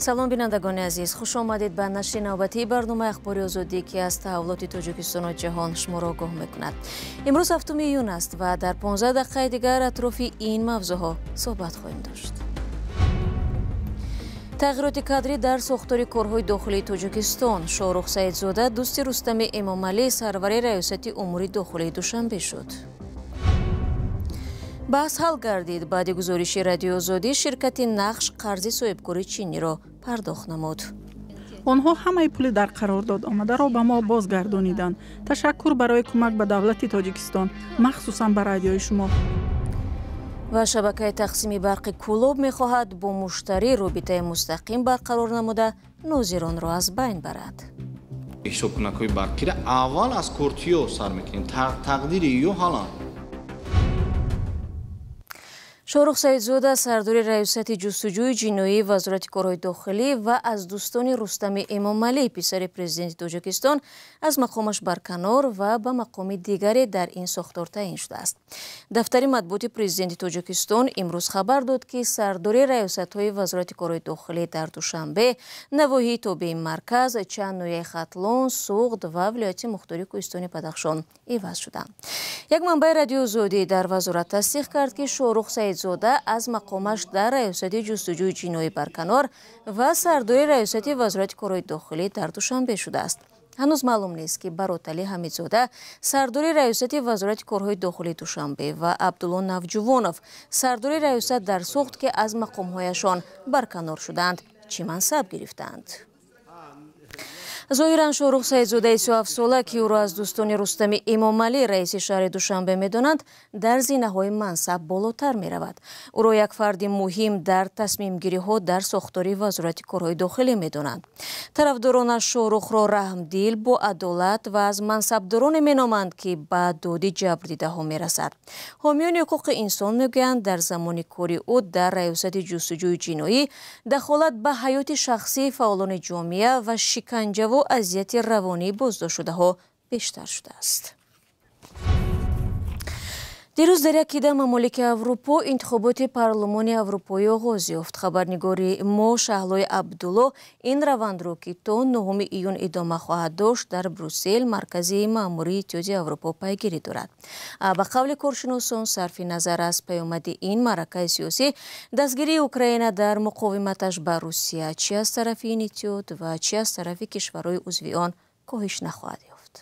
салом бинандагони азиз, хуш омадед ба нашри навбатии барномаи ахбори озодӣ ки аз таҳаввулоти Тоҷикистону ҷаҳон шуморо огоҳ мекунад. Имрӯз 7 июн аст ва дар 15 дақиқаи дигар атрофи ин мавзӯъҳо суҳбат хоҳем дошт. тағйироти кадрӣ дар сохтори корҳои дохилии Тоҷикистон. Шоҳрух Саидзода дӯсти Рустами Эмомалӣ сарвари раёсати умури дохилии Душанбе шуд. баҳс ҳал гардид. Баъди гузориши Радиои Озодӣ ширкати Нақш қарзи соҳибкори чиниро пардохт намуд. онҳо ҳамаи пули дар қарордод омадаро ба мо бозгардониданд. Ташаккур барои кӯмак ба давлати Тоҷикистон, махсусан ба радиои шумо. ва шабакаи тақсими барқи Кӯлоб мехоҳад бо муштарӣ робитаи мустақим барқарор намуда нозиронро аз байн барад. ҳисобкунакҳои барқиро аввал аз кортиё сар мекунем. тақдири ё ҳалан. шоҳрух Саидзода сардори раёсати ҷустуҷӯи ҷиноӣ вазорати корҳои дохилӣ ва аз дӯстони Рустами Эмомалӣ писари президенти Тоҷикистон аз мақомаш барканор ва ба мақоми дигаре дар ин сохтор таъин шудааст. дафтари матбуоти президенти Тоҷикистон имрӯз хабар дод ки сардори раёсатҳои вазорати корҳои дохилӣ дар Душанбе, навоҳии Тобеи Марказ, Чанднояи Хатлон, Суғд ва вилояти Мухтори Кӯҳистони Бадахшон иваз шуданд. як манбаи Радиои Озодӣ дар вазорат тасдиқ кард ки Шоҳрух Саидзода аз мақомаш дар раёсати ҷустуҷӯи ҷиноӣ барканор ва сардори раёсати вазорати корҳои дохилӣ дар Душанбе шудааст. ҳанӯз маълум нест ки Бароталӣ Ҳамидзода сардори раёсати вазорати корҳои дохилии Душанбе ва Абдулло Навҷувонов сардори раёсат дар Суғд ки аз мақомҳояшон барканор шуданд, чӣ мансаб гирифтанд? зоҳиран Шоҳрух Саидзодаи 37 сола ки ӯро аз дӯстони Рустами Эмомалӣ раиси шаҳри Душанбе медонанд, дар зинаҳои мансаб болотар меравад. ӯро як фарди муҳим дар тасмимгириҳо дар сохтори вазорати корҳои дохилӣ медонанд. тарафдоронаш Шоҳрухро раҳмдил, бо адолат ва аз мансабдороне меноманд ки ба доди ҷабрдидаҳо мерасад. ҳомиёни ҳуқуқи инсон мегӯянд, дар замони кори ӯ дар раёсати ҷустуҷӯи ҷиноӣ дахолат ба ҳаёти шахсии фаъолони ҷомеа ва шиканҷаву азияти равонии боздоштшудаҳо бештар шудааст. дирӯз дар як кида мамолики Аврупо интихоботи парлумони Аврупоӣ оғоз ёфт. Хабарнигори мо Шаҳлои Абдулло ин равандро ки то 9 июн идома хоҳад дошт дар Брюссел, маркази маъмурии Иттиҳоди Аврупо пайгирӣ дорад. ба қавли коршиносон сарфи назар аз паёмади ин маъракаи сиёсӣ, дастгирии Украина дар муқовиматаш ба Русия чӣ аз тарафи ин иттиҳод ва чӣ аз тарафи кишварҳои узви он коҳиш нахоҳад ёфт.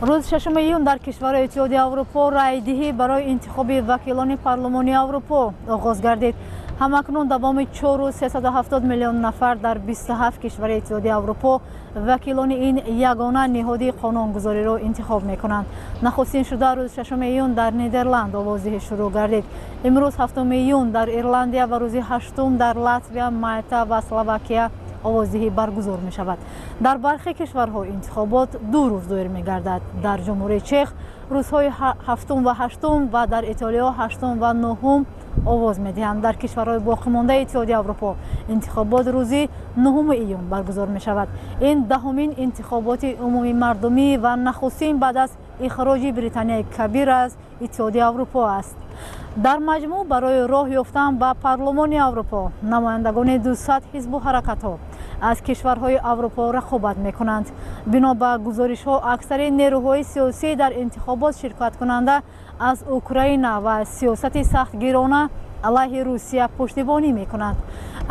рӯзи 6 июн дар кишварҳои Иттиҳоди Аврупо райдиҳӣ барои интихоби вакилони парлумони Аврупо оғоз гардид. ҳамакнун давоми 4 рӯз 370 миллион нафар дар 27 кишвари Иттиҳоди Аврупо вакилони ин ягона ниҳоди қонунгузориро интихоб мекунанд. нахустин шуда рӯзи 6 июн дар Нидерланд овоздиҳӣ шурӯъ гардид. имрӯз 7 июн дар Ирландия ва рӯзи 8 дар Латвия, Малта ва Словакия овоздиҳӣ баргузор мешавад. дар бархи кишварҳо интихобот 2 рӯз доир мегардад. дар ҷумҳурии Чех рӯзҳои 7 ва 8 ва дар Итолиё 8 ва 9 овоз медиҳанд. дар кишварҳои боқимондаи Иттиҳоди Аврупо интихобот рӯзи 9 июн баргузор мешавад. ин даҳумин интихоботи умумии мардумӣ ва нахустин баъд аз ихроҷи Британияи Кабир аз Иттиҳоди Аврупо аст. дар маҷмӯъ барои роҳ ёфтан ба парлумони Аврупо намояндагони 200 ҳизбу ҳаракатҳо аз кишварҳои Аврупо рақобат мекунанд. бино ба гузоришҳо аксари нерӯҳои сиёсӣ дар интихобот ширкаткунанда аз Украина ва сиёсати сахтгирона алайҳи Русия пуштибонӣ мекунанд.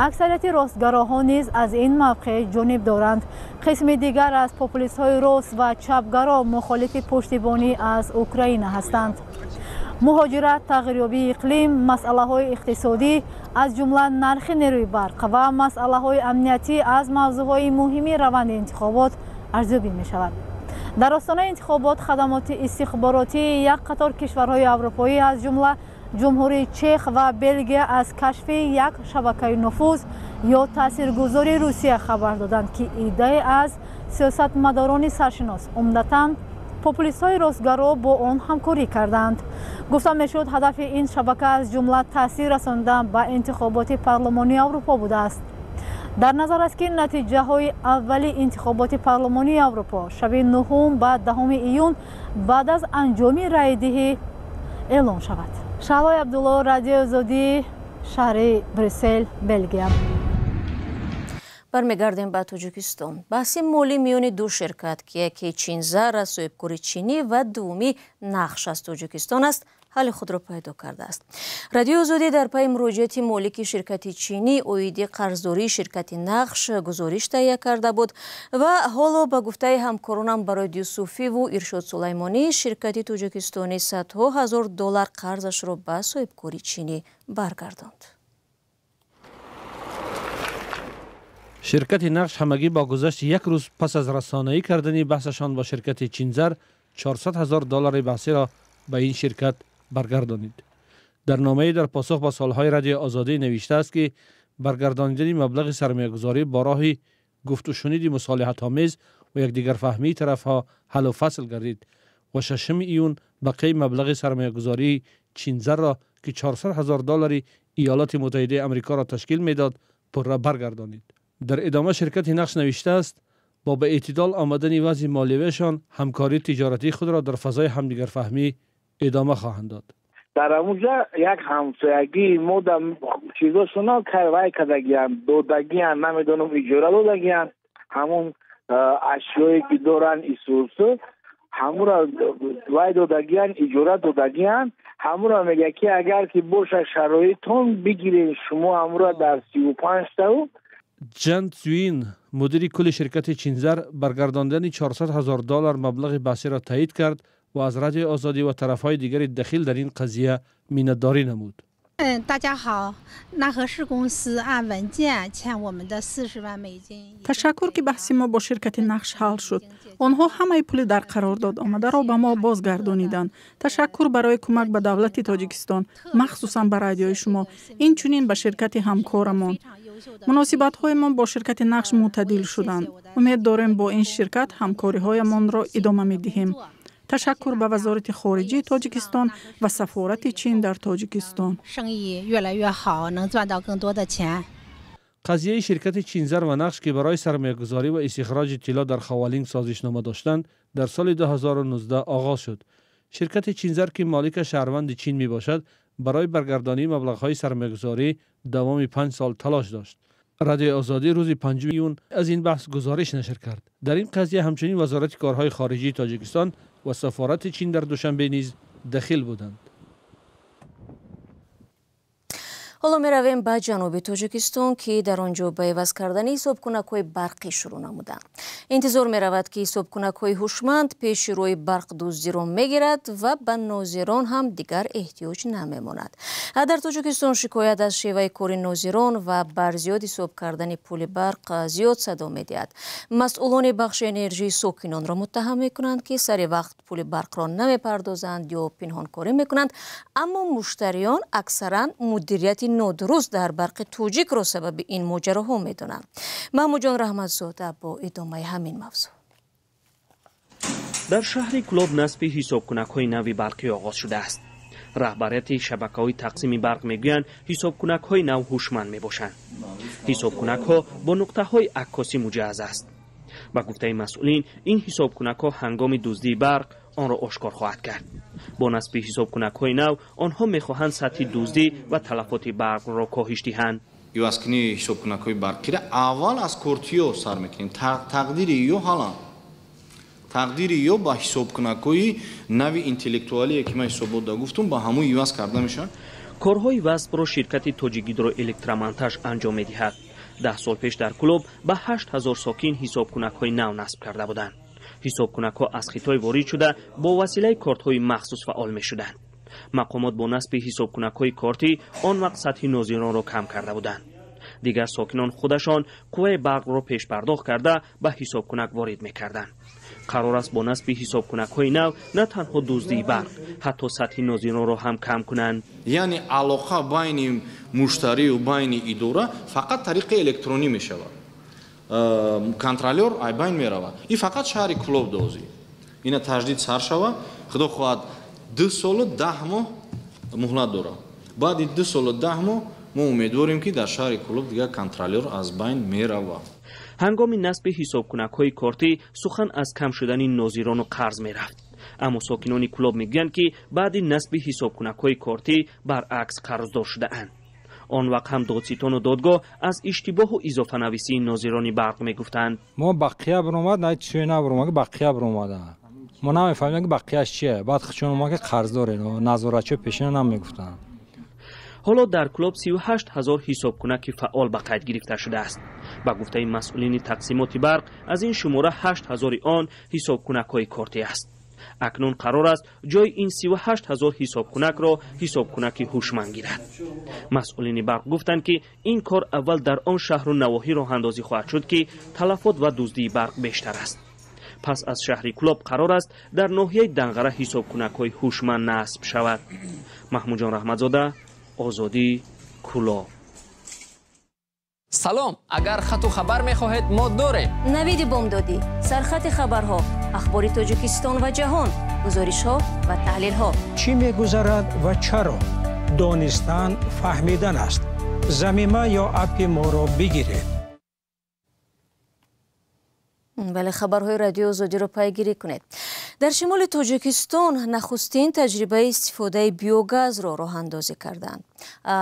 аксарияти ростгароҳо низ аз ин мавқеъ ҷониб доранд. қисми дигар аз популистҳои рост ва чапгаро мухолифи пуштибонӣ аз Украина ҳастанд. муҳоҷират, тағйирёбии иқлим, масъалаҳои иқтисодӣ аз ҷумла нархи нерӯи барқ ва масъалаҳои амниятӣ аз мавзӯъҳои муҳими раванди интихобот арзёбӣ мешавад. дар остонаи интихобот хадамоти истихборотии як қатор кишварҳои аврупоӣ аз ҷумла ҷумҳурии Чех ва Белгия аз кашфи як шабакаи нуфуз ё таъсиргузори Русия хабар доданд ки иддаe аз сиёсатмадорони саршинос умдатан популистҳои ростгаро бо он ҳамкорӣ карданд. гуфта мешуд ҳадафи ин шабака аз ҷумла таъсир расонидан ба интихоботи парлумонии Аврупо будааст. дар назар аст ки натиҷаҳои аввали интихоботи парлумонии Аврупо шаби 9 ба 10 июн баъд аз анҷоми райдиҳӣ эълон шавад. Шаҳлои Абдулло, Радиои Озодӣ, شهر بریسل بلژیم. برمیگردیم به تاجیکستان. بحث مالی میان دو شرکت که یکی چینزر از صاحبکاری چینی و دومی نقش از تاجیکستان است حل خود را پیدا کرده است. رادیو آزادی در پی مراجعت مالک شرکت چینی اویدی قرضداری شرکت نقش گزارش تهیه کرده بود و حالا به گفته همکارانم برای یوسفی و ارشاد سلیمانی شرکت تاجیکستانی صدها هزار دلار قرضش را به صاحبکاری چینی برگرداند. شرکت نقش همگی با گذشت یک روز پس از رسانه‌ای کردن بحثشان با شرکت چینزر 400 هزار دلار بحثی را به این شرکت برگردانید. در نامه‌ای در پاسخ به سالهای رادیو آزادی نوشته است که برگردانیدن مبلغ سرمایه‌گذاری با راه گفت و شنید مصالحت آمیز و یکدیگر فهمی طرفها حل و فصل گردید و 6 ایون بقیه مبلغ سرمایه‌گذاری چینزر را که 400 هزار دلار ایالات متحده آمریکا را تشکیل میداد پر را برگردانید. در ادامه شرکت نقش نوشته است با به اعتدال آمدن وضع مالیویشان همکاری تجارتی خود را در فضای همدیگر فهمی ادامه خواهند داد. در اونجا یک همسایگی مودم چیزا سنا کاروای کردگیان دودگیان نمیدونم اجاره دودگیان همون اشیایی که دوران ایسوس همون را وای دودگیان اجاره دودگیان همون را میگه که اگر که باشه شرایطتون بگیرین شما همون را در 35 تا جان تزوین مدیر کل شرکت چینزر برگرداندن 400 هزار دلار مبلغ بحثی را تایید کرد و از رادیو آزادی و طرفهای دیگر دخیل در این قضیه میانه‌داری نمود. تشکر که بحث ما با شرکت نقش حل شد. آنها همه پول در قرارداد آمده را به ما بازگردانیدند. تشکر برای کمک به دولت تاجیکستان، مخصوصا به رادیوی شما، این چنین به شرکت همکارمان. مناسبت‌هایمان با شرکت نقش معتدل شدند. امید داریم با این شرکت همکاری‌هایمان را ادامه می‌دهیم. تشکر به وزارت خارجه تاجیکستان و سفارت چین در تاجیکستان. قضیه شرکت چینزر و نقش که برای سرمایه‌گذاری و استخراج طلا در خوالینگ سازشنامه داشتند در سال 2019 آغاز شد. شرکت چینزر که مالک شهروند چین می باشد برای برگردانی مبلغ‌های سرمایه‌گذاری دوام 5 سال تلاش داشت. رادیو آزادی روز 5 ایون از این بحث گزارش نشر کرد. در این قضیه همچنین وزارت کارهای خارجه تاجیکستان و سفارت چین در دوشنبه نیز دخیل بودند. حالا می رویم به جنوب تاجیکستان که در آنجا به عوض کردن حسابکنک‌های برقی شروع نمودند. انتظار می رود که حسابکنک‌های هوشمند پیش روی برق دزدی را میگیرد و به ناظران هم دیگر احتیاج نمیماند. در تاجیکستان شکایت از شیوه کار ناظران و بر زیاد حساب کردن پول برق زیاد صدا می‌دهد. مسئولان بخش انرژی ساکنان را متهم می‌کنند که سر وقت پول برق را نمی‌پردازند یا پنهانکاری می‌کنند، اما مشتریان اکثرا مدیریت نادرست در برق توجیک را سبب این ماجراها می‌دانند. محمود جان رحمتزاده با ادامه همین موضوع. در شهر کلوب نصب حسابکنک‌های نو برقی آغاز شده است. رهبریت شبکه‌های تقسیم برق میگویند حسابکنک‌های نو هوشمند میباشند. حسابکنک‌ها با نقطه‌های عکاسی مجهز است. با گفته مسئولین این حسابکنک‌ها هنگام دزدی برق آن را آشکار خواهد کرد. با نصب حسابکنک‌های نو آنها می‌خواهند سطح دزدی و تلفات برق را کاهش دهند. یواسکنی حسابکنک‌های برقی را اول از کورتیو سر می‌کنیم. تقدیری یو حالا تقدیری یو با حسابکنک‌های نو اینتלקتوالی که من حسابات گفتم با همون یواس کرده میشن. کارهای وصل را شرکت تاجیگیدرو الکترومنتاژ انجام می‌دهد. 10 سال پیش در کلوب به 8000 ساکن حسابکنک‌های نو نصب کرده بودند. حسابکنک‌ها از خطای وارد شده با وسیله کارت‌های مخصوص فعال می‌شدند. مقامات با نصب حسابکنک‌های کارتی آن وقت سطح ناظران را کم کرده بودند. دیگر ساکنان خودشان قوه برق را پیش پرداخت کرده به حسابکنک وارد می‌کردند. قرار است با نصب حسابکنک‌های نو نه تنها دزدی برق حتی سطح ناظران را هم کم کنند. یعنی علاقه بین مشتری و بین اداره فقط طریق الکترونی می‌شود. کنترلر ای بین می‌رود. این فقط شهر کلوب دوزی. اینا تجدید سر شود. خدا خواهد 2 سال و 10 ماه مهلت داره. بعد 2 سال و 10 ماه ما امیدواریم که در شهر کلوب دیگر کنترلر از بین می‌رود. هنگام نصب حسابکنک‌های کارتی سخن از کم شدن ناظران و قرض می‌رفت. اما ساکنان کلوب میگویند که بعد نصب حسابکنک‌های کارتی برعکس قرضدار شده‌اند. آن وقت هم دادستان و دادگاه از اشتباه و اضافه نویسی ناظران برق میگفتند. ما بقیه برآمد نه چیزی نبرم بقیه برآمده. ما نمیفهمیدیم که بقیه‌اش چیه. بعد چون ما که قرضداریم نظارتچی پیشین نمیگفتن. حالا در کلوب 38,000 حسابکنک فعال به قید گرفته شده است. با گفته مسئولین تقسیمات برق از این شماره 8,000 آن حسابکنک‌های کارتی است. اکنون قرار است جای این 38,000 حسابکنک را حسابکنک هوشمند گیرد. مسئولین برق گفتند که این کار اول در آن شهر و نواحی راه اندازی خواهد شد که تلفات و دزدی برق بیشتر است. پس از شهر کلوب قرار است در ناحیه دنغره حسابکنک‌های هوشمند نصب شود. محمود جان رحمتزاده، آزادی، کلوب. سلام، اگر خط و خبر می‌خواهید ما داریم. نوید بامدادی، سرخط خبرها، اخبار تاجیکستان و جهان، گزارش‌ها و تحلیل‌ها. چی می‌گذرد و چرا؟ دانستن فهمیدن است. ضمیمه یا اپ ما را بگیرید. بله، خبرهای رادیو آزادی را پیگیری کنید. در شمال تاجیکستان نخستین تجربه استفاده بیوگاز را راه اندازی کردند.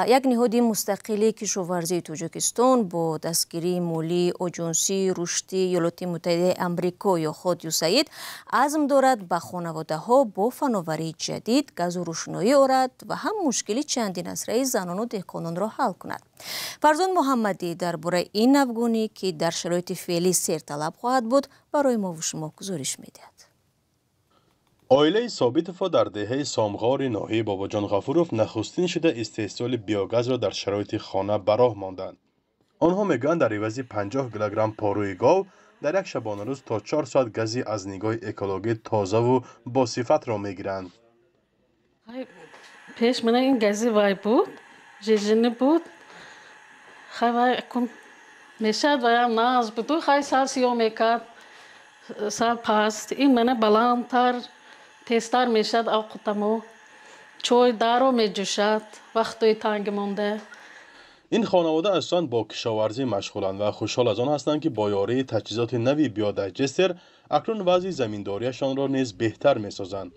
یک نهاد مستقل کشاورزی تاجیکستان با دستگیری مالی آژانسی رشدی ایالات متحده آمریکا یا خود یوساید عزم دارد به خانواده ها با فناوری جدید گاز و روشنایی آورد و هم مشکلی چندین اسره زنان و دهقانان را حل کند. فرزان محمدی درباره این افغانی که در شرایط فعلی سرطلب خواهد بود برای ما و شما گزارش می‌دهد. عائله ثابتوفا در دهه سامغار ناحیه باباجان غفوروف نخستین شده استحصال بیوگاز را در شرایط خانه به راه ماندند. آنها میگویند در عوض 50 کیلوگرم پاروی گاو در یک شبانه روز تا 4 ساعت گازی از نگاه اکولوژی تازه و با صفت را میگیرند. پیش من این گازی وای بود، جیجنی بود. خیلی کم میشد و هم ناز بود. خیلی سال سیاه میکرد. سال پاست این منه بلندتر تستر میشد اوقاتمو چای دارو میجوشد وقتی تنگ مونده. این خانواده اصلا با کشاورزی مشغولند و خوشحال از آن هستند که با یاری تجهیزات نوی بیودایجستر اکنون وضع زمینداریشان را نیز بهتر میسازند.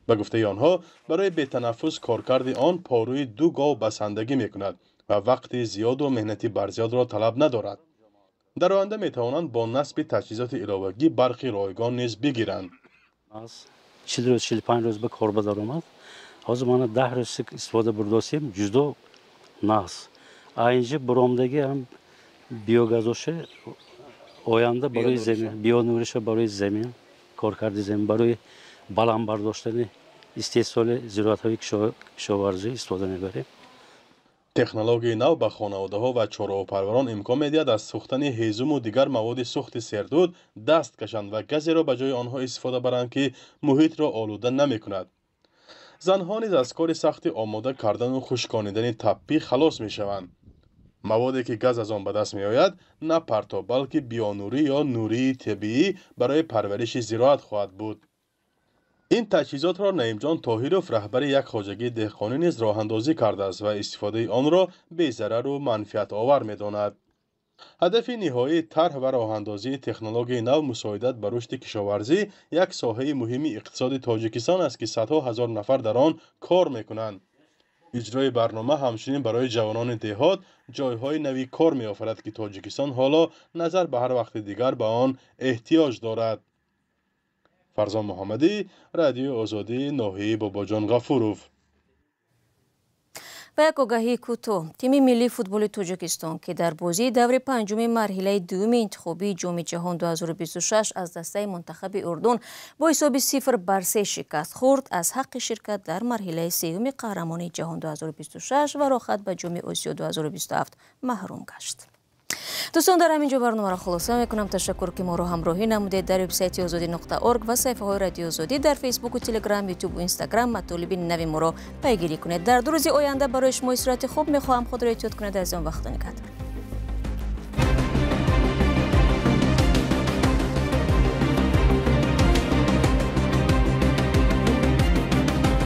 به گفته آنها برای به‌تنفس کارکرد آن پاروی 2 گاو بسندگی میکند و وقت زیاد و مهنتی برزیاد را طلب ندارد. در آینده میتوانند با نصب تجهیزات علاوگی برخی رایگان نیز بگیرند. 40 روز 45 روز به کار بازار آمد. حاضر ما 10 روز استفاده برداشتیم جدا ناس. اینجا برآمدگی هم بیوگازوشه آینده برای زمین بیونورش برای زمین کارکرد زمین برای بالام برداشتن استحصال زراعت‌های کشاورزی استفاده می‌بریم. تکنولوژی نو به خانواده‌ها و چراغ‌پروران امکان می‌دهد از سوختن هیزم و دیگر مواد سوخت سردود دست کشند و گازی را به جای آنها استفاده برند که محیط را آلوده نمی‌کند. زنها نیز از کار سخت آماده کردن و خشکانیدن تپی خلاص می‌شوند. موادی که گاز از آن به دست می‌آید نه پرتاب بلکه بیانوری یا نوری طبیعی برای پرورش زراعت خواهد بود. این تجهیزات را نعیم جان طاهروف رهبر یک خواجگی دهقانی نیز راه اندازی کرده است و استفاده آن را بی ضرر و منفعت آور می‌داند. هدف نهایی طرح و راه اندازی تکنولوژی نو مساعدت به رشد کشاورزی یک ساحه مهم اقتصاد تاجیکستان است که صدها هزار نفر در آن کار می‌کنند. اجرای برنامه همچنین برای جوانان دهات جایهای نوی کار می‌آفرد که تاجیکستان حالا نظر به هر وقت دیگر به آن احتیاج دارد. فرزان محمدی، رادیو آزادی، ناحیه باباجان غفوروف. و یک آگهی کوتاه، تیم ملی فوتبال تاجیکستان که در بازی دور پنجم مرحله دوم انتخابی جام جهان 2026 از دسته منتخب اردن با حساب 0-3 شکست خورد، از حق شرکت در مرحله سوم قهرمانی جهان 2026 و راحت به جام آسیا 2027 محروم گشت. دوستان، در همینجا برنامه را خلاصه میکنم. تشکر که ما را همراهی نمودید. در وبسایت azadi.org و صفحه های رادیو آزادی در فیسبوک و تلگرام، یوتیوب و اینستاگرام مطالب نوی ما را پیگیری کنید. در 2 روز آینده برای شما صورت خوب میخواهم. خود را احتیاط کنید. از آن وقت نگهدار.